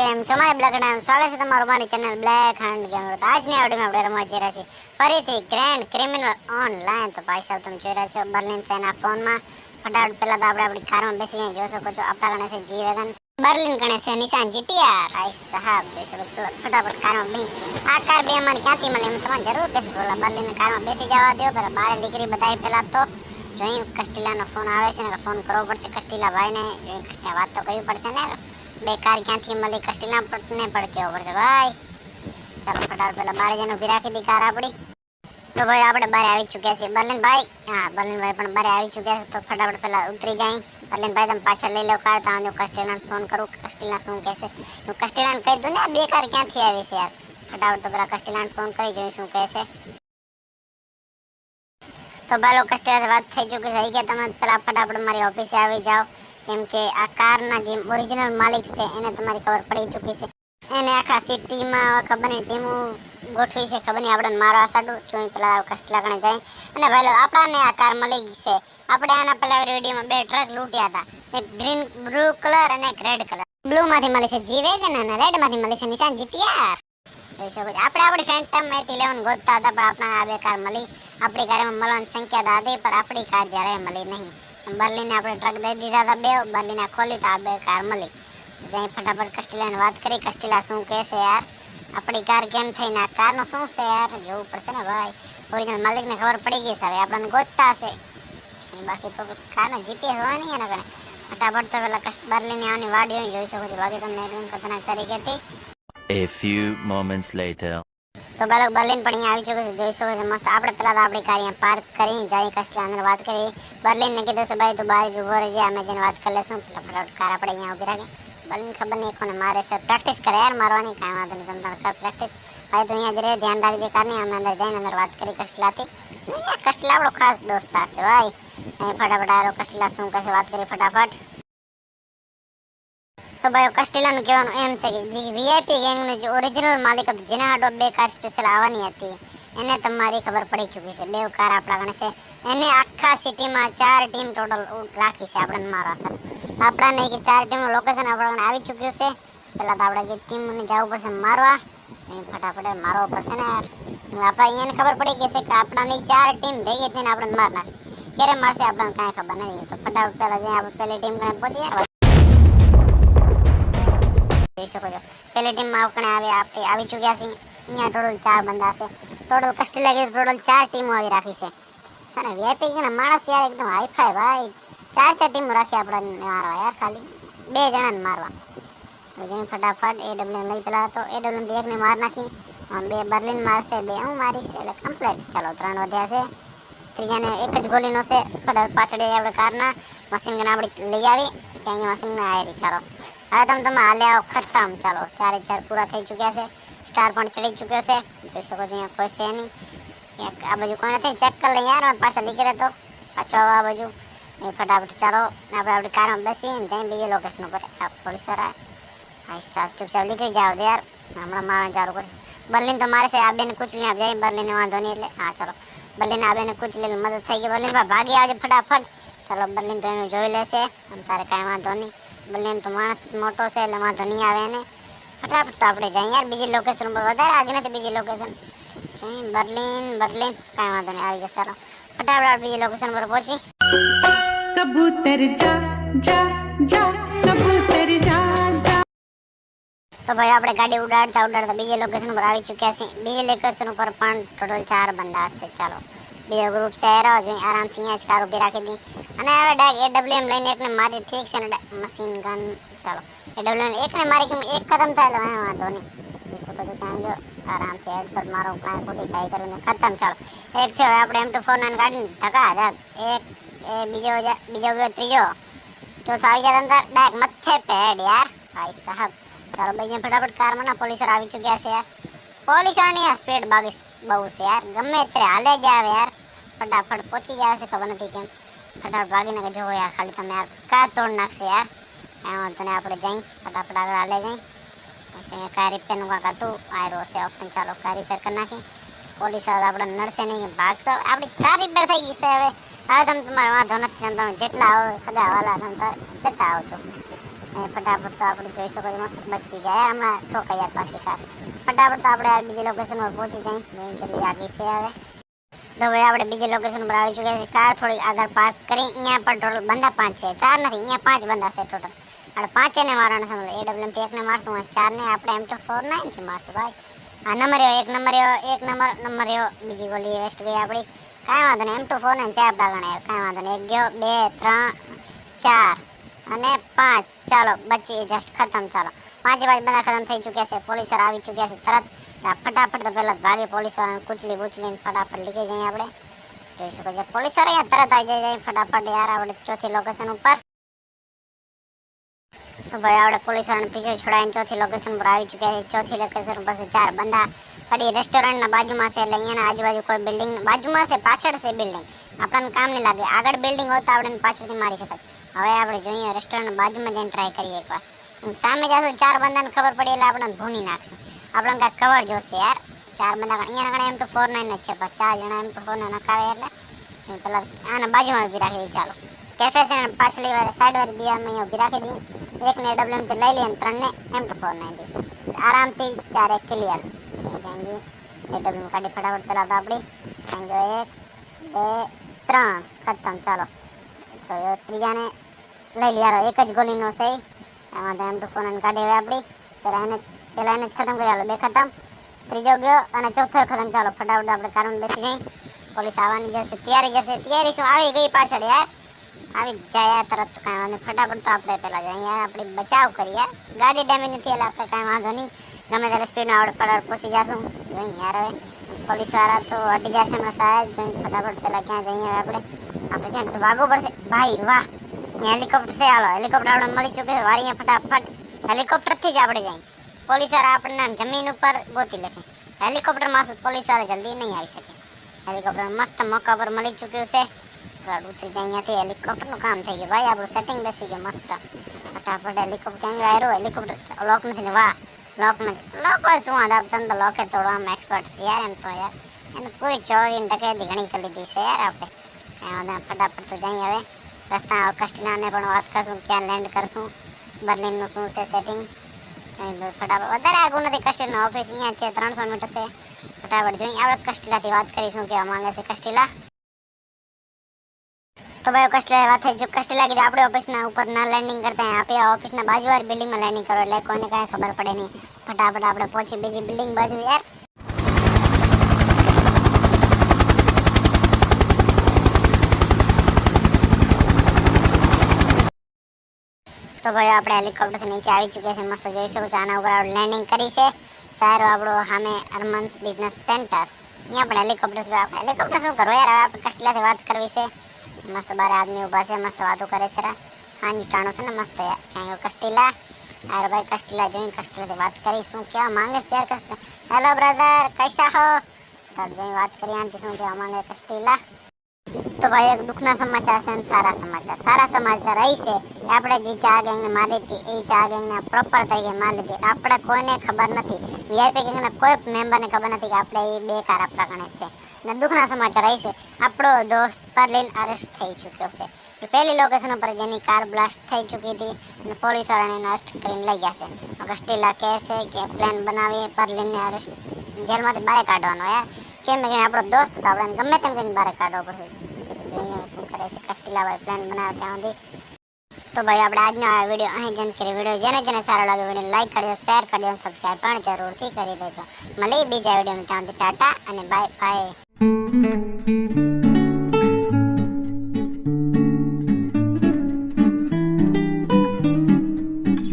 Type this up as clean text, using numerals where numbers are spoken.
કેમ છો મારા બ્લેક એન્ડ સ્વાગત છે તમારું મારી ચેનલ બ્લેક એન્ડ ગેમર. આજની વિડીયોમાં આપણે રમવા જઈ રહ્યા છીએ ફરીથી ગ્રેન્ડ ક્રિમિનલ ઓનલાઈન. તો ભાઈ સાહેબ તમે જોઈ રહ્યા છો બર્લિન સેના ફોનમાં. ફટાફટ પહેલા તો આપણે આપણી કારમાં બેસી જોઈ શકો છો. આપણા ગણે છે જી વેગન, બર્લિન ગણે છે નિશાન જીટીઆર. ભાઈ સાહેબ જોઈ શકો છો. ફટાફટ કારમાં બી આ કાર બે મને ક્યાંથી મળે એમ તમારે જરૂર બેસી પડે. બર્લિન કારમાં બેસી જવા દો. પહેલા બારે નીકળી બતાવી પહેલા તો જોઈ કસ્ટીલાનો ફોન આવે છે ને ફોન કરવો પડશે કસ્ટીલા ભાઈને. જોઈ કસ્ટીલા વાત તો કરવી પડશે ને. બે કાર ક્યાંથી મળી કસ્ટીલા પટને પણ કેવો પડશે ભાઈ. ચાલો ફટાફટ પેલા બારે જઈને ઊભી રાખી દી કાર આપણી. તો ભાઈ આપણે બારે આવી ચૂક્યા છીએ બર્લિન ભાઈ. હા બર્લિન ભાઈ પણ બારે આવી ચૂક્યા છે. તો ફટાફટ પેલા ઉતરી જાય બર્લિન ભાઈ. તમે પાછળ લઈ લો કાર. ત્યાં જો કસ્ટીલાને ફોન કરું કસ્ટીલા શું કહેશે. હું કસ્ટીલાને કહી દઉં ને બે કાર ક્યાંથી આવી છે યાર. ફટાફટ તો પેલા કસ્ટીલાને ફોન કરી જોઈ શું કહેશે. તો બાલો કસ્ટીલા વાત થઈ ચૂકી છે કે તમે પેલા ફટાફટ મારી ઓફિસે આવી જાઓ. કેમ કે આ કારના જે ઓરિજિનલ માલિક છે એને તમારી ખબર પડી ચૂકી છે. એને આખા સિટીમાં ખબરની ટીમો ગોઠવી છે. ખબર નહીં આપણે મારવા સાડું જોઈ પેલા કસ્ટલા કણે જાય. અને ભાઈ આપણાને આ કાર મળી ગઈ છે. આપણે આના પેલા વિડીયોમાં બે ટ્રક લૂંટ્યા હતા. એક ગ્રીન બ્લુ કલર અને એક રેડ કલર. બ્લુ માંથી મળી છે જી વેગન અને રેડ માંથી મળી છે નિશાન જીટીઆર. જોઈ શકો છો આપણે આપણી ફેન્ટમ 811 ગોતતા હતા પણ આપણને આ બે કાર મળી. આપણી કારમાં મળવાની સંખ્યા હતી પણ આપણી કાર જ્યારે મળી નહીં. બર્લિને આપણે ટ્રક દઈ દીધા હતા બે. બર્લિને ખોલી તો આ બે કાર મળી. જઈ ફટાફટ કસ્ટીલાને વાત કરી. કસ્ટીલા શું કહેશે યાર. આપણી કાર કેમ થઈને આ કારનું શું છે યાર જોવું પડશે ને ભાઈ. ઓરિજિનલ માલિકને ખબર પડી ગઈ છે હવે આપણને ગોતતા હશે. બાકી તો કારનો જીપીએસ હોય નહીં એના કારણે. ફટાફટ તો પેલા બર્લિને આવવાની વાડીઓ જોઈ શકો છો. બાકી તમને એકદમ ખતરનાક તરીકેથી. A few moments later. તો બાલક બર્લિન પણ અહીંયા આવી ચૂક્યું છે જોઈ શકો છો મસ્ત. આપણે પહેલાં તો આપણી કાર અહીંયા પાર્ક કરી જાય કસ્ટલા અંદર વાત કરી. બર્લિનને કીધું છે ભાઈ તું બહાર જ ઊભો રહેજે અમે જઈને વાત કરી લેશું. ફટાફટ કાર આપણે અહીંયા ઊભી રાખી. બર્લિન ખબર નહીં કોને મારે છે. પ્રેક્ટિસ કરે યાર મારવાની કાંઈ વાંધો નહીં. તમે કર પ્રેક્ટિસ ભાઈ. તું અહીંયા જ રહે ધ્યાન રાખજે કારની. અમે અંદર જઈને અંદર વાત કરી કસ્ટલાથી. કસ્ટલા આપણો ખાસ દોસ્તાર છે ભાઈ. અહીં ફટાફટ આરો કસ્ટલા શું કહેશે વાત કરી ફટાફટ. તો ભાઈ કસ્ટીલાનું કહેવાનું એમ છે કે જે વીઆઈપી ગેંગનું જે ઓરિજિનલ માલિક હતું જેના હાટો બે કાર સ્પેશિયલ આવવાની હતી એને તમારી ખબર પડી ચૂકી છે. બે કાર આપણા ગણે છે. એને આખા સિટીમાં 4 ટીમ ટોટલ રાખી છે આપણને મારવા સર. આપણાને કે 4 ટીમનું લોકેશન આપણા આવી ચૂક્યું છે. પહેલાં તો આપણે કે ટીમને જવું પડશે મારવા. ફટાફટ મારવો પડશે ને યાર. આપણે અહીંયાને ખબર પડી ગઈ છે કે આપણાની 4 ટીમ ભેગી થઈને આપણને માર નાખશે. ક્યારે મારશે આપણને કાંઈ ખબર નથી. તો ફટાફટ પહેલાં જઈને આપણે પહેલી ટીમ કણે પહોંચી યાર. જોઈ શકો છો પહેલી ટીમમાં આપણે આવી ચૂક્યા છીએ. અહીંયા ટોટલ 4 બંદા છે. ટોટલ કસ્ટીલા કે ટોટલ 4 ટીમો આવી રાખી છે. છે ને વીઆઈપી કે માણસ યાર એકદમ હાઈફાઈ ભાઈ. 4 ટીમો રાખી આપણે મારવા યાર ખાલી 2 જણાને મારવા. જોઈ ફટાફટ એડબ્લ્યુએમ લઈ પેલા તો એડબ્લ્યુએમ એકને માર નાખી. 2 બર્લિન મારશે 2 હું મારીશ એટલે કમ્પ્લીટ. ચાલો 3 વધ્યા છે. ત્રીજાને એક જ ગોલીનો છે. ફટાફટ પાછળ આપણે કારના મશીન ગન આપણી લઈ આવી. ત્યાં મશીન ગન આવી. ચાલો હવે તમે હાલ્યા ખતમ. ચાલો 4 પૂરા થઈ ચૂક્યા છે. સ્ટાર પણ ચડી ચૂક્યો છે. જોઈ શકો છો અહીંયા કોઈ છે નહીં. આ બાજુ કોઈ નથી. ચેક કરી લઈએ યાર પાછા નીકળે તો પાછો આ બાજુ. એ ફટાફટ ચાલો આપણે આપણી કારમાં બેસીને જઈ બીજે લોકેશન ઉપર. પોલીસવાળા ભાઈ સાહેબ ચૂપચાપ નીકળી જાઓ યાર. હમણાં મારવાનું ચાલુ કરશે. બર્લિન તો મારે છે. આ બેને કૂચલી આપ જાય. બર્લિનને વાંધો નહીં એટલે હા ચાલો બર્લિન આ બેને કૂચલી મદદ થઈ ગઈ. બર્લિન ભાગી આવજે ફટાફટ. ચાલો બર્લિન તો એનું જોઈ લેશે. તારે કાંઈ વાંધો નહીં. બર્લિન તો માણસ મોટો છે એટલે વાંધો નહીં આવે એને. ફટાફટ તો આપણે જઈએ યાર બીજી લોકેશન ઉપર. વધારે આગળ નથી બીજી લોકેશન. બર્લિન કાંઈ વાંધો નહીં આવી જશે. ચાલો ફટાફટ બીજી લોકેશન પર પહોંચી. કબૂતર જા જા જા કબૂતર જા જા. તો ભાઈ આપણે ગાડી ઉડાડતા બીજી લોકેશન પર આવી ચૂક્યા છીએ. બીજી લોકેશન ઉપર પણ ટોટલ 4 બંદા છે. ચાલો બીજો ગ્રુપ છે જોઈએ આરામથી અહીંયા જ કાર ઊભી રાખી દી. અને હવે ડાયરેક્ટ એડબ્લ્યુએમ લઈને એકને મારી ઠીક છે ને મશીન ગન. ચાલો એડબ્લ્યુએમ એકને મારી કે એક ખતમ થાય એટલે વાંધો નહીં. જોઈ શકો છો ત્યાં જો આરામથી હેડશોટ મારો કાંઈ ખોટી કાંઈ કરીને ખતમ. ચાલો એક થયો. હવે આપણે M249 કાઢીને ધકા ધક એક એ બીજો ગયો ત્રીજો ચોથો આવી જાય અંદર ડાયરેક્ટ મથે પેડ યાર ભાઈ સાહેબ. ચાલો ભાઈ ફટાફટ કારમાં ના પોલીસર આવી ચૂક્યા છે યાર. પોલીસોની સ્પીડ બાગીસ બહુ છે યાર. ગમે ત્યારે હાલે જ આવે યાર. ફટાફટ પહોંચી જાય છે ખબર નથી કેમ. ફટાફટ ભાગીને કે જોવો યાર ખાલી તમે યાર કા તોડ નાખશે યાર. એમાં તને આપણે જઈ ફટાફટ આગળ હાલે જઈ. પછી કાર રિપેરનું કાંક હતું આયરો છે ઓપ્શન. ચાલો કાર રિપેર કરી નાખી. પોલીસ આપણે નડશે નહીં ભાગશો. આપણી કાર રિપેર થઈ ગઈ છે હવે. હવે તમે તમારે વાંધો નથી. તમે જેટલા આવો ખગા વાલા તમે લેતા આવજો. ફટાફટ તો આપણે જોઈ શકો છો મસ્ત બચી ગયા યાર, હમણાં ઠોકાઈ યાર પાછી કાર. ફટાફટ તો આપણે યાર બીજી લોકેશન પર પહોંચી જઈએ. જલ્દી આગી છે હવે. તો ભાઈ આપણે બીજી લોકેશન પર આવી ચૂક્યા છે. કાર થોડી આગળ પાર્ક કરી. અહીંયા પર ટોટલ બંદા 5 છે, 4 નથી, અહીંયા 5 બંદા છે ટોટલ. આપણે 5 ને મારવાના છે. AWM થી એકને મારશું, 4 ને આપણે M249 થી મારશું ભાઈ. આ નંબર એક નંબર બીજી ગોલી વેસ્ટ ગઈ આપણી. કાંઈ વાંધો નહીં, M249 4 ડાગણા, કાંઈ વાંધો નહીં. 1 ગયો, 2 3 4 અને 5. ચાલો બચી જસ્ટ ખતમ. ચાલો 5 બંદા ખતમ થઈ ચૂક્યા છે. પોલીસવાળા આવી ચૂક્યા છે તરત. ફટાફટ તો પહેલાં ભાગે પોલીસવાળાને કૂચલીને ફટાફટ લીધી જઈએ આપણે. જોઈ શકો છો પોલીસવાળા તરત આવી જાય ફટાફટ યાર આપણે ચોથી લોકેશન ઉપર. તો ભાઈ આપણે પોલીસવાળાને પીછે છોડાવીને ચોથી લોકેશન પર આવી ચૂક્યા છે. ચોથી લોકેશન ઉપર છે 4 બંદા પડી. રેસ્ટોરન્ટના બાજુમાં છે, એટલે અહીંયાના આજુબાજુ કોઈ બિલ્ડિંગ બાજુમાં છે, પાછળ છે બિલ્ડિંગ. આપણને કામ નહીં લાગે. આગળ બિલ્ડિંગ હોય તો આપણે પાછળથી મારી શકાય. હવે આપણે જોઈએ રેસ્ટોરન્ટના બાજુમાં જઈને ટ્રાય કરીએ એકવાર. સામે જાશું 4 બંદાને ખબર પડી એટલે આપણને ભૂની નાખશે. આપણને કાંઈક કવર જોશે યાર. 4 બંદા અહીંયા આગળ M249 જ છે, બસ 4 જણા M249 નખાવે એટલે પેલા આના બાજુમાં ઊભી રાખી દઈએ. ચાલો કેફે છે ને પાછલી વાર સાઈડ વાળી દિવાલમાં અહીંયા ઊભી રાખી દઈએ. એકને AWM થી લઈ લઈએ અને 3 ને M249 થી આરામથી 4 એક ક્લિયર. AWM કાઢી ફટાફટ પેલા તો આપણી 1 2 3 ખતમ. ચાલો ત્રીજાને લઈ લઈએ યાર, એક જ ગોલીનો છે. એમાં તો M249 કાઢી હવે આપણી. પેલા એને જ ખતમ કરી આલો. 2 ખતમ, ત્રીજો ગયો અને ચોથો ખતમ. ચાલો ફટાફટ આપણે કારમાં બેસી જઈએ. પોલીસ આવવાની જશે, તૈયારી શું આવી ગઈ પાછળ યાર. આવી જાય યાર તરત, કાંઈ વાંધો. ફટાફટ તો આપણે પહેલાં જઈએ યાર, આપણે બચાવ કરીએ યાર. ગાડી ડેમેજ નથી એટલે આપણે કાંઈ વાંધો નહીં. ગમે ત્યારે સ્પીડમાં આપણે ફટાફટ પહોંચી જશું. જોઈએ યાર હવે પોલીસવાળા તો હટી જશે હમણાં સાહેબ. જોઈને ફટાફટ પહેલાં ક્યાં જઈએ હવે આપણે ક્યાંક તો ભાગવું પડશે ભાઈ. વાહ, અહીંયા હેલિકોપ્ટર છે. હાલો હેલિકોપ્ટર આપણે મળી ચૂકે છે. વારીએ ફટાફટ હેલિકોપ્ટરથી જ આપણે જઈએ. પોલીસવાળા આપણને જમીન ઉપર ગોતી લેશે. હેલિકોપ્ટરમાં શું પોલીસવાળા જલ્દી નહીં આવી શકે. હેલિકોપ્ટર મસ્ત મોકા પર મળી ચૂક્યું છે. ઉતરી જાય અહીંયાથી. હેલિકોપ્ટરનું કામ થઈ ગયું ભાઈ, આપણું સેટિંગ બેસી ગયું મસ્ત. ફટાફટ હેલિકોપ્ટર ક્યાં આવ્યો? હેલિકોપ્ટર લોક નથી ને? વાહ, લોક નથી. લોક હોય શું વાંધો, આપણે તો લોકે તોડવામાં એક્સપર્ટ છે યાર. એમ તો યાર એને પૂરી ચોરી ટકેથી ઘણી કરી લીધી છે યાર આપણે. ફટાફટ તો જઈએ હવે. રસ્તા કસ્ટલાને પણ વાત કરશું, ક્યાં લેન્ડ કરશું, બર્લિનનું શું છે સેટિંગ. ફટાફટ વધારે આગું નથી. કસ્ટેલાની ઓફિસ અહીંયા છે, 300 મીટર છે. ફટાફટ જોઈએ આપણે કસ્ટેલાથી વાત કરીશું કેવા માંગે છે કસ્ટેલા. તો ભાઈ કસ્ટેલા વાત થઈ. જો કસ્ટેલા કીધું આપણે ઓફિસના ઉપર ના લેન્ડિંગ કરતા હોય, આપણે ઓફિસના બાજુવાળી બિલ્ડિંગમાં લેન્ડિંગ કરો એટલે કોઈને કાંઈ ખબર પડે નહીં. ફટાફટ આપણે પહોંચી બીજી બિલ્ડિંગ બાજુ યાર. તો ભાઈ આપણે હેલિકોપ્ટરથી નીચે આવી ચૂક્યા છે. મસ્ત જોઈ શકો છો. આના ઉપર આપણે લેન્ડિંગ કરી છે. સારું આપણું સામે અરમન્સ બિઝનેસ સેન્ટર. અહીંયા પણ હેલિકોપ્ટર છે. આપણે હેલિકોપ્ટર શું કરવું યાર, હવે આપણે કસ્ટેલાથી વાત કરવી છે. મસ્ત બાર આદમી ઊભા છે, મસ્ત વાતો કરે છે. હાજી ટાણું છે ને મસ્ત યાર. ક્યાં કસ્ટેલા? યાર ભાઈ કસ્ટેલા જોઈને કસ્ટેલાથી વાત કરી. શું કહેવા માંગે છે યાર કસ્ટેલા? હેલો બ્રધર, કૈસા હો? જોઈને વાત કરી આનાથી શું કહેવા માંગે કસ્ટેલા. તો ભાઈ એક દુઃખના સમાચાર છે અને સારા સમાચાર. સારા સમાચાર એ છે કે આપણે જે 4 ગેંગને મારી હતી એ 4 ગેંગને પ્રોપર તરીકે મારી લીધી. આપણે કોઈને ખબર નથી, VIP ગેંગના કોઈ મેમ્બરને ખબર નથી કે આપણે એ 2 કાર આપણા ગણે છે. અને દુઃખના સમાચાર એ છે આપણો દોસ્ત પરલીન અરેસ્ટ થઈ ચૂક્યો છે. એ પહેલી લોકેશન ઉપર જેની કાર બ્લાસ્ટ થઈ ચૂકી હતી અને પોલીસવાળાને એને અરેસ્ટ કરીને લઈ ગયા છે. કસ્ટેલા કહે છે કે પ્લાન બનાવી પરલીનને અરેસ્ટ જેલમાંથી બહાર કાઢવાનો યાર. કેમ કે આપણો દોસ્ત તો આપણે ગમે તેમ કરીને બહાર કાઢવો પડશે. જોઈએ શું કરે છે કસ્ટેલા ભાઈ પ્લાન બનાવે ત્યાં સુધી. તો ભાઈ આપણે આજનો આ વિડીયો અહીં જ કરી. વિડીયો જેને સારો લાગે વિડીયો લાઈક કરજો, શેર કરજો, સબસ્ક્રાઈબ પણ જરૂરથી કરી દેજો. મળીએ બીજા વિડીયોમાં. ત્યાં સુધી ટાટા અને બાય બાય.